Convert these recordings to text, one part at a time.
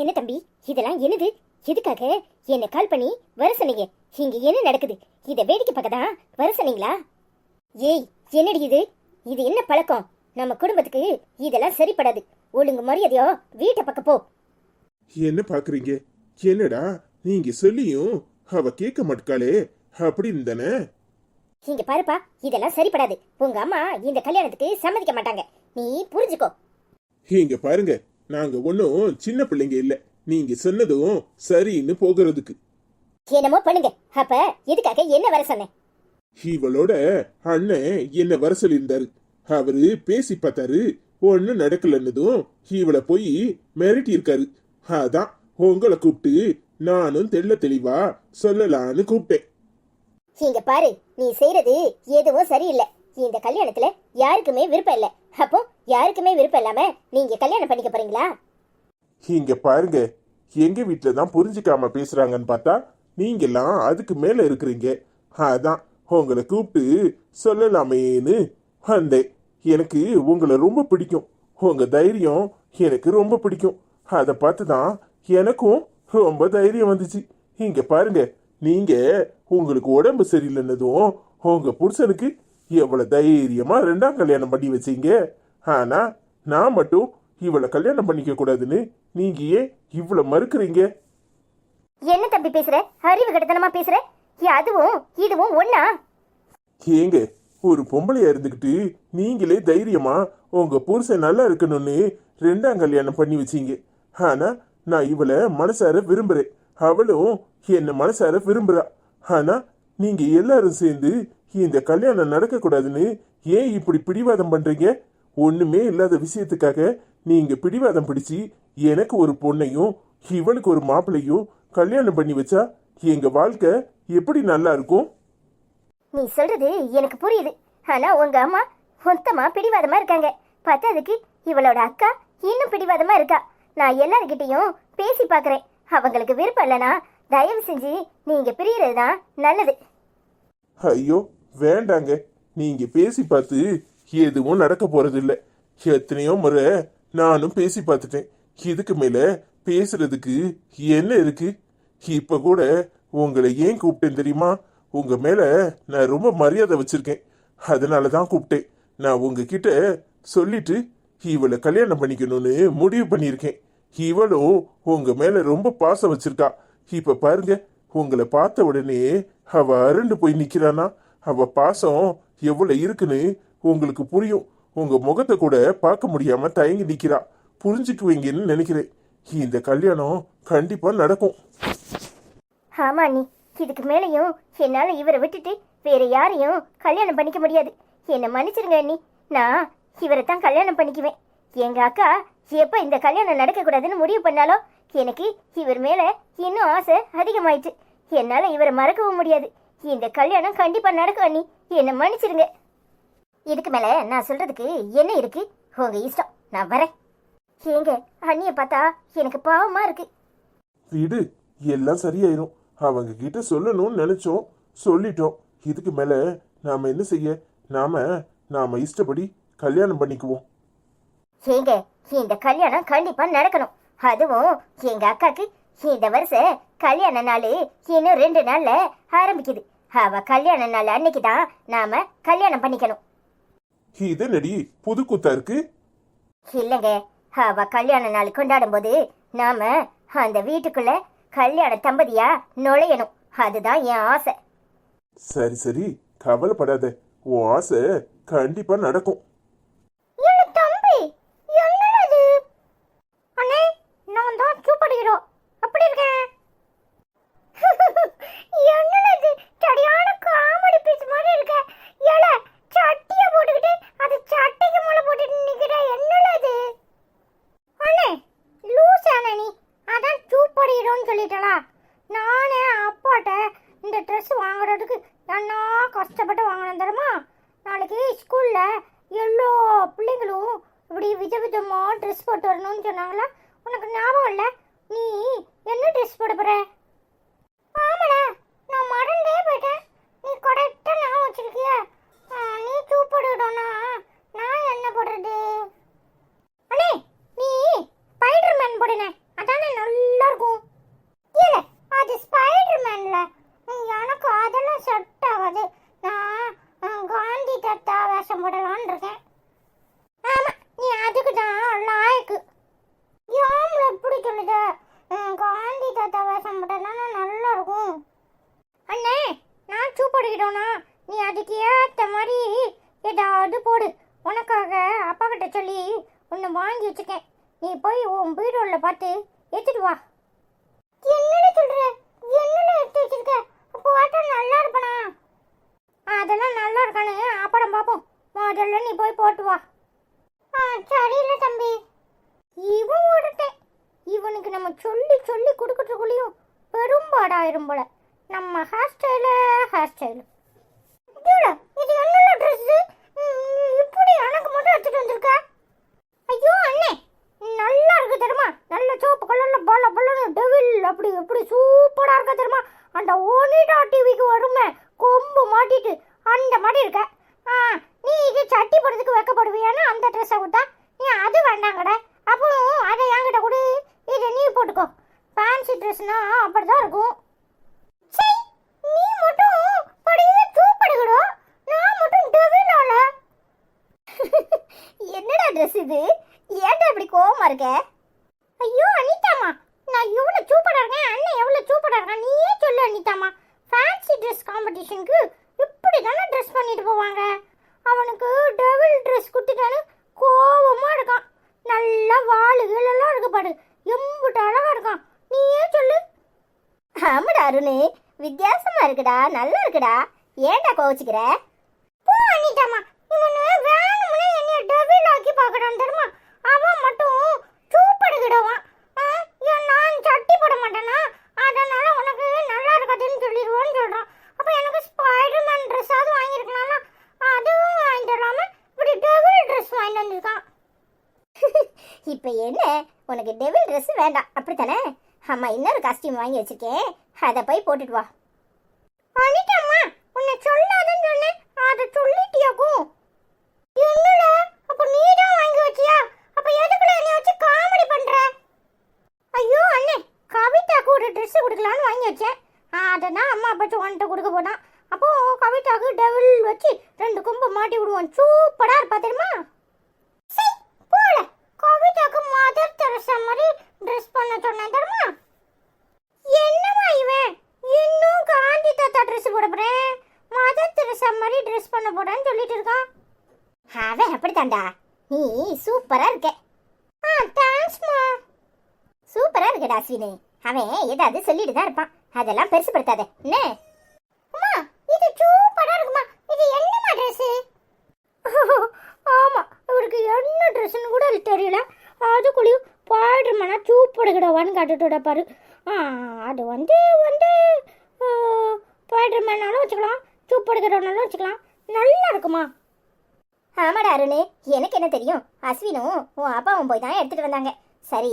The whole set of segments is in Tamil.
என்ன தம்பி, இதெல்லாம் என்னது? எதுக்காக என்ன கால் பண்ணி வர சொன்னீங்க? இங்க என்ன நடக்குது? இத வேடிக்கை பார்க்கதான் வர சொன்னீங்களா? ஏய், என்னடி இது? இது என்ன பழக்கம்? நம்ம குடும்பத்துக்கு இதெல்லாம் சரிப்படாது. ஒழுங்கு மரியாதையோ வீட்டை பக்கம் போ. என்ன பாக்குறீங்க? என்னடா நீங்க சொல்லியும் அவ கேட்க மாட்டாளே அப்படின்னு தானே? இங்க பாருப்பா, இதெல்லாம் சரிப்படாது. உங்க அம்மா இந்த கல்யாணத்துக்கு சம்மதிக்க மாட்டாங்க. நீ புரிஞ்சுக்கோ. இங்க பாருங்க, நாங்க ஒன்னும் சின்ன பிள்ளைங்க இல்ல. நீங்க சொன்னதும் சரின்னு போகிறதுக்கு. என்னமோ பண்ணுங்க. அப்ப எதுக்காக என்ன வர சொன்னேன்? இவளோட அண்ணன் என்ன வர சொல்லியிருந்தாரு. அவரு பேசி பார்த்தாரு, ஒண்ணு நடக்கலன்னதும் இவளை போய் மிரட்டி இருக்காரு. அதான் உங்களை கூப்பிட்டு நானும் தெளிவா சொல்லலான்னு கூப்பிட்டேன். இங்க பாரு, நீ செய்யறது எதுவும் சரியில்லை. இந்த கல்யாணத்துல யாருக்குமே விருப்பம் இல்ல. அப்போ யாருக்குமே விருப்பம் இல்லாம நீங்க கல்யாணம் பண்ணிக்க போறீங்களா? இங்க பாருங்க, எங்க வீட்டுலதான் புரிஞ்சுக்காம பேசுறாங்கன்னு பார்த்தா நீங்க எல்லாம் அதுக்கு மேல இருக்கிறீங்க. அதான் உங்களை கூப்பிட்டு சொல்லலாமேன்னு வந்தேன். எனக்கு உங்களை ரொம்ப பிடிக்கும். உங்க தைரியம் எனக்கு ரொம்ப பிடிக்கும். அதை பார்த்துதான் எனக்கும் ரொம்ப தைரியம் வந்துச்சு. இங்க பாருங்க, நீங்க உங்களுக்கு உடம்பு சரியில்லைன்னதும் உங்க புருஷனுக்கு எவ்வளவு தைரியமா 2ஆம் கல்யாணம் பண்ணி வச்சீங்க. ஆனா நான் மட்டும் இவளை கல்யாணம் பண்ணிக்க கூடாதுன்னு நீங்க ஏன் இவ்வளவு மறுக்கிறீங்க? என்ன தம்பி பேசுற? அறிவு கட்டத்தனமா பேசுற? அதுவும் இதுவும் ஒண்ணா? ஏங்க, ஒரு பொம்பளையா இருந்துகிட்டு நீங்களே தைரியமா உங்க புருஷன் நல்லா இருக்கணும்னு 2ஆம் கல்யாணம் பண்ணி வச்சீங்க. ஆனா நான் இவளை மனசார விரும்புறேன், அவளும் என்ன மனசார விரும்புறா. ஆனா நீங்க எல்லாரும் சேர்ந்து இந்த கல்யாணம் நடக்க கூடாதுன்னு ஏன் இப்படி பிடிவாதம் பண்றீங்க? ஒண்ணுமே இல்லாத விஷயத்துக்காக நீங்க பிடிவாதம் பிடிச்சி எனக்கு ஒரு பொண்ணையும் இவளுக்கு ஒரு மாப்பிள்ளையும் கல்யாணம் பண்ணி வச்சா எங்க வாழ்க்கை எப்படி நல்லா இருக்கும்? நீ சொல்றது எனக்கு புரியுது. ஆனா உங்க அம்மா மொத்தமா பிடிவாதமா இருக்காங்க. பத்தாதுக்கு இவளோட அக்கா இன்னும் பிடிவாதமா இருக்கா. நான் எல்லார்கிட்டையும் பேசி பாக்குறேன். அவங்களுக்கு விருப்பம் இல்லைனா தயவு செஞ்சு நீங்க பிரியறதுதான் நல்லது. ஐயோ வேண்டாங்க, நீங்க பேசி பார்த்து எதுவும் நடக்க போறது இல்ல. எத்தனையோ முறை நானும் பேசி பார்த்துட்டேன். இதுக்கு மேல பேசுறதுக்கு என்ன இருக்கு? இப்ப கூட உங்களை ஏன் கூப்பிட்டேன் தெரியுமா? உங்க மேல நான் ரொம்ப மரியாதை வச்சிருக்கேன், அதனாலதான் கூப்பிட்டேன். நான் உங்ககிட்ட சொல்லிட்டு இவளை கல்யாணம் பண்ணிக்கணும்னு முடிவு பண்ணியிருக்கேன். இவளும் உங்க மேல ரொம்ப பாசம் வச்சிருக்கா. இப்ப பாருங்க, உங்களை பார்த்த உடனே அவ அரண்டு போய் நிக்கிறானா. அவ பாசம் எவ்வளவு இருக்குன்னு உங்களுக்கு புரியும். உங்க முகத்தை கூட பார்க்க முடியாம தயங்கி நிக்கிறா. புரிஞ்சுக்குவீங்கன்னு நினைக்கிறேன். இந்த கல்யாணம் கண்டிப்பா நடக்கும். ஆமா, நீ இதுக்கு மேலையும் என்னால இவரை விட்டுட்டு வேற யாரையும் கல்யாணம் பண்ணிக்க முடியாது. என்ன மன்னிச்சிருங்க அண்ணி, நான் இவரை தான் கல்யாணம் பண்ணிக்குவேன். எங்க அக்கா எப்ப இந்த கல்யாணம் நடக்க கூடாதுன்னு முடிவு பண்ணாலோ எனக்கு இவர் மேல இன்னும் ஆசை அதிகமாயிடுச்சு. என்னால இவரை மறக்கவும் முடியாது. இந்த கல்யாணம் கண்டிப்பா நடக்கும் அண்ணி, என்ன மன்னிச்சிருங்க. இதுக்கு மேல நான் சொல்றதுக்கு என்ன இருக்கு? உங்க இஷ்டம், நான் வரேன். ஏங்க, அண்ணிய பார்த்தா எனக்கு பாவமா இருக்கு. வீடு எல்லாம் சரியாயிரும். அவங்க கிட்ட சொல்லணும்னு நினைச்சோம், சொல்லிட்டோம். இதுக்கு மேல நாம என்ன செய்ய? நாம இஷ்டப்படி கல்யாணம் பண்ணிக்குவோம். ஏங்க, இந்த கல்யாணம் கண்டிப்பா நடக்கணும். அதுவும் எங்க அக்காக்கு இந்த வருஷம் கல்யாண நாள் இன்னும் 2 நாள்ல ஆரம்பிக்குது. அவ கல்யாண நாள் அன்னைக்குதான் நாம கல்யாணம் பண்ணிக்கணும். இது நடி புது கூத்தா இருக்கு. இல்லங்க, அவ கல்யாண நாள் கொண்டாடும் போது நாம அந்த வீட்டுக்குள்ள கல்யாண தம்பதியா நுழையணும். அதுதான் என் ஆசை. சரி சரி, கவலைப்படாத, உன் ஆசை கண்டிப்பா நடக்கும். தம்பி, என்னது? அண்ணே, நான் தான் சூப்பர் அப்படி இருக்கேன். என்னது? சரியான காமெடி பீஸ் மாதிரி இருக்க. ஏல, சட்டியை போட்டுக்கிட்டு அது சட்டைக்கு மேல போட்டுட்டு நிக்கிற. என்னது? அண்ணே, லூஸ் அண்ணே நீ. அதான் சூப்பர் ஹீரோன்னு சொல்லிட்டலா. நானே அப்பாட்ட இந்த ட்ரெஸ் வாங்குறதுக்கு என்ன கஷ்டப்பட்டு வாங்கினேன் தெரியுமா? நாளைக்கு ஸ்கூல்ல எல்லா பிள்ளைங்களும் இப்படி விதவிதமா ட்ரெஸ் போட்டு வரணும்னு சொன்னாங்களா? உனக்கு ஞாபகம் இல்லை? நீ என்ன ட்ரெஸ் போட போற? ஆமாடா, நான் மறந்தே போயிட்டேன். நீ கரெக்டா ஞாபகம் வச்சிருக்கிய. நீ சூப்பர் ஹீரோனா நான் என்ன போடுறது? அண்ணே, நீ ஸ்பைடர்மேன் போடுனே, அதானே நல்ல அதுக்கு ஏற்ற மாதிரி ஏதாவது போடு. உனக்காக அப்பா கிட்ட சொல்லி ஒன்று வாங்கி வச்சுக்கேன். நீ போய் உன் பீரோல பார்த்து எடுத்துட்டு வா. என்னன்னு சொல்ற? என்னன்னு எடுத்து வச்சிருக்க? போட்டா நல்லா இருப்பனா? அதெல்லாம் நல்லா இருக்கானு அப்புறம் பார்ப்போம். முதல்ல நீ போய் போட்டு வா. சரியில்லை தம்பி. இவன் ஓடட்டேன். இவனுக்கு நம்ம சொல்லி சொல்லி கொடுக்கறதுக்குள்ளேயும் பெரும்பாடாயிரும் போல. நம்ம ஹேர் ஸ்டைலு இது என்னோட ட்ரெஸ்ஸு. இப்படி எனக்கு மட்டும் எடுத்துட்டு வந்திருக்க? ஐயோ அண்ணே, நல்லா இருக்கு தெரியுமா? நல்ல சிவப்பு கலர்ல பல பலன்னு டெவில் அப்படி எப்படி சூப்பரா இருக்க தெரியுமா? அந்த ஓனிடா டிவிக்கு வருமே கொம்பு மாட்டிட்டு அந்த மாதிரி இருக்க. நீ இது சட்டி போடுறதுக்கு வைக்கப்படுவியான்னு அந்த ட்ரெஸ்ஸை கொடுத்தா நீ அது வேண்டாங்கட. அப்போ அதை என்கிட்ட கொடு, இதை நீ போட்டுக்கோ. ஃபேன்சி ட்ரெஸ்னா அப்படிதான் இருக்கும். சரி, நீ மட்டும் படியே சூப்படுகடோ, நான் மட்டும் டெவிலால. என்னடா ட்ரெஸ் இது? ஏன்டா இப்படி கோவமா இருக்க? ஐயோ அனிதாமா, நான் எவ்வளவு சூப்பரா இருக்கேன், அண்ணன் எவ்வளவு சூப்பரா இருக்கான் நீயே சொல்லு அனிதாமா. ஃபேன்சி ட்ரெஸ் காம்படிஷனுக்கு இப்படி தானே ட்ரெஸ் பண்ணிட்டு போவாங்க. அவனுக்கு டெவில் ட்ரெஸ் கொடுத்துட்டான்னு கோவமா இருக்கான். நல்லா வாளுகள் எல்லாம் இருக்கு பாரு, எம்புட்டு அழகா இருக்கான். நீயே சொல்லு. ஆமாடா அருணே, வித்தியாசமா இருக்குடா, நல்லா இருக்குடா. ஏன்டா கோவிச்சுக்கிற? போ அனிதாமா, இவனு வேணும்னே என்னைய டெவில் ஆக்கி பார்க்கறான் தெரியுமா? அவன் மட்டும் சூப்படுகிடவான். நான் சட்டி போட மாட்டேனா, அதனால உனக்கு நல்லா இருக்காதுன்னு சொல்லிடுவோன்னு சொல்றான். அப்ப எனக்கு ஸ்பைடர்மேன் ட்ரெஸ்ஸாவது வாங்கியிருக்கலாம்ல, அதுவும் வாங்கிட்டு வராம இப்படி டெவில் ட்ரெஸ் வாங்கிட்டு வந்திருக்கான். இப்போ என்ன, உனக்கு டெவில் ட்ரெஸ் வேண்டாம் அப்படித்தானே? அம்மா இன்னொரு காஸ்டியூம் வாங்கி வச்சிருக்கேன், அதை போய் போட்டுட்டு வா. அனிதாம்மா, உன்னை சொல்லாதன்னு சொன்னேன், அதை சொல்லிட்டியாக்கும். என்னடா, அப்ப நீ தான் வாங்கி வச்சியா? அப்ப எதுக்குள்ள என்னைய வச்சு காமெடி பண்ற? ஐயோ அண்ணே, கவிதாக்கு ஒரு ட்ரெஸ் கொடுக்கலான்னு வாங்கி வச்சேன். அததான் அம்மா அப்பச்சு உன்கிட்ட கொடுக்க போனான். அப்போ கவிதாக்கு டெவில் வச்சு 2 கொம்பு மாட்டி விடுவோம். சூப்பரா இருப்பா தெரியுமா? போல கவிதாக்கு மதர் தெரசா மாதிரி ட்ரெஸ் பண்ண சொன்னேன் தெரியுமா? என்னமா இவன் இன்னும் காந்தி தாத்தா ட்ரெஸ் போட போறேன், மதர் தெரசா மாதிரி ட்ரெஸ் பண்ண போறேன்னு சொல்லிட்டு இருக்கான். அவன் அப்படித்தான்டா, நீ சூப்பரா இருக்க. தேங்க்ஸ்மா. சூப்பரா இருக்கடா அஸ்வினி. அவன் ஏதாவது சொல்லிட்டு தான் இருப்பான், அதெல்லாம் பெருசுப்படுத்தாத என்ன? அம்மா, இது சூப்பரா இருக்குமா. இது என்னமா ட்ரெஸ்? ஆமா, இவருக்கு என்ன ட்ரெஸ்ன்னு கூட தெரியல. அதுக்குள்ளேயும் பாடுறமானா சூப்படுகிடவான்னு காட்டுட்டோட பாரு. அது வந்து பாடுறமானாலும் வச்சுக்கலாம், சூப்படுகிறனாலும் வச்சுக்கலாம். நல்லா இருக்குமா? ஆமாடா அருணே, எனக்கு என்ன தெரியும்? அஸ்வினும் உன் அப்பாவும் போய் தான் எடுத்துட்டு வந்தாங்க. சரி,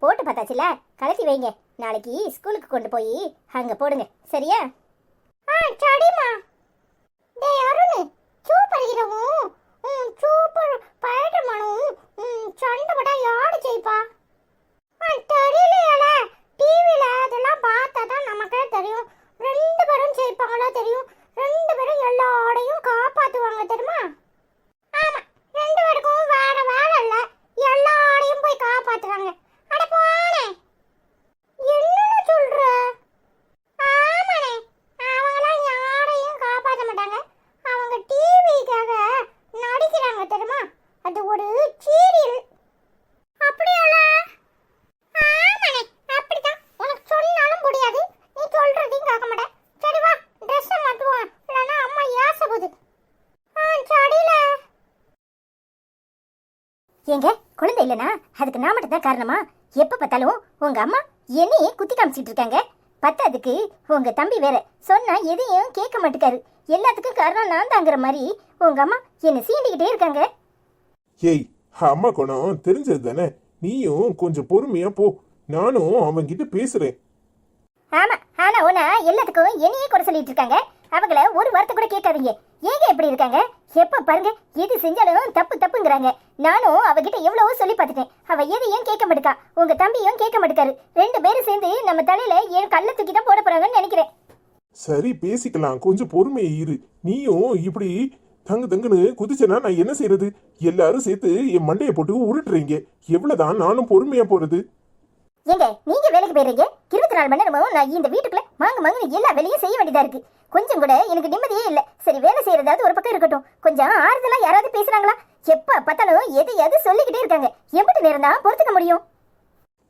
போட்டு பார்த்தாச்சுல, கலத்தி வைங்க. நாளைக்கு ஸ்கூலுக்கு கொண்டு போய் அங்க போடுங்க, சரியா? சரிம்மா. டேய் அருண், சூப்பர் ஹீரோவும் சூப்பர் பைடர்மேனும் சண்டை போட்டா யாரு ஜெயிப்பா? தெரியலையால, டிவில அதெல்லாம் பார்த்தா தான் நமக்கே தெரியும். 2 பேரும் ஜெயிப்பாங்களா தெரியும். 2 பேரும் எல்லாரையும் காப்பாத்துவாங்க தெரியுமா? ஆமா, 2 பேருக்கும் வேற வேலை இல்ல, எல்லாரையும் போய் காப்பாத்துறாங்க. அட போனே, என்னன்னு சொல்ற? ஆமாண்ணே, அவங்களாம் யாரையும் காப்பாற்ற மாட்டாங்க. அவங்க டிவிக்காக நடிக்கிறாங்க தெரியுமா? அது ஒரு சீரியல். அப்படியால? ஆமாண்ணே, அப்படிதான். உனக்கு சொன்னாலும் முடியாது, நீ சொல்றதையும் கேட்க மாட்டேன். சரி வா, ட்ரெஸ்ஸை மாட்டுவோம், இல்லைன்னா அம்மா ஏச போகுது. சரியில்ல. ஏங்க, குழந்தை இல்லைனா அதுக்கு நான் மட்டும் தான் காரணமா? எப்ப பார்த்தாலும் உங்க அம்மா என்னையே குத்தி காமிச்சிட்டு இருக்காங்க. பத்தாதுக்கு உங்க தம்பி வேற சொன்னா எதையும் கேட்க மாட்டேக்காரு. எல்லாத்துக்கும் காரணம் நான் தாங்கிற மாதிரி உங்க அம்மா என்ன சீண்டிக்கிட்டே இருக்காங்க. ஏய், அம்மா குணம் தெரிஞ்சது தானே, நீயும் கொஞ்சம் பொறுமையா போ. நானும் அவன்கிட்ட பேசுறேன். ஆமா, ஆனா உனா எல்லாத்துக்கும் என்னையே குறை சொல்லிட்டு இருக்காங்க. அவங்கள ஒரு வார்த்தை கூட கேட்காதீங்க. ஏங்க எப்படி இருக்காங்க? எப்ப பாருங்க எது செஞ்சாலும் தப்பு தப்புங்கிறாங்க. நானும் அவகிட்ட எவ்வளவோ சொல்லி பார்த்துட்டேன், அவ எதையும் கேட்க மாட்டேக்கா. உங்க தம்பியும் கேட்க மாட்டேக்காரு. 2 பேரும் சேர்ந்து நம்ம தலையில ஏன் கல்ல தூக்கி தான் போட போறாங்கன்னு நினைக்கிறேன். சரி, பேசிக்கலாம், கொஞ்சம் பொறுமையை இரு. நீயும் இப்படி தங்குன்னு குதிச்சனா நான் என்ன செய்யறது? எல்லாரும் சேர்த்து என் மண்டையை போட்டு உருட்டுறீங்க. எவ்வளவுதான் நானும் பொறுமையா போறது? ஏங்க, நீங்க வேலைக்கு போயிடுறீங்க, 24 மணி நேரமும் நான் இந்த வீட்டுக்குள்ள மாங்கு எல்லா வேலையும் செய்ய வேண்டியதா இருக்கு. கொஞ்சம் கூட எனக்கு நிம்மதியே இல்ல. சரி, வேலை செய்யறதாவது ஒரு பக்கம் இருக்கட்டும், கொஞ்சம் ஆறுதலா யாராவது பேசுறாங்களா? எப்ப பார்த்தாலும் எது எது சொல்லிக்கிட்டே இருக்காங்க. எம்பிட்டு நேரம் தான் பொறுத்துக்க முடியும்?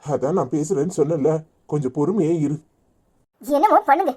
அதான் நான் பேசுறேன்னு சொன்னல, கொஞ்சம் பொறுமையே இரு. என்னமோ பண்ணுங்க.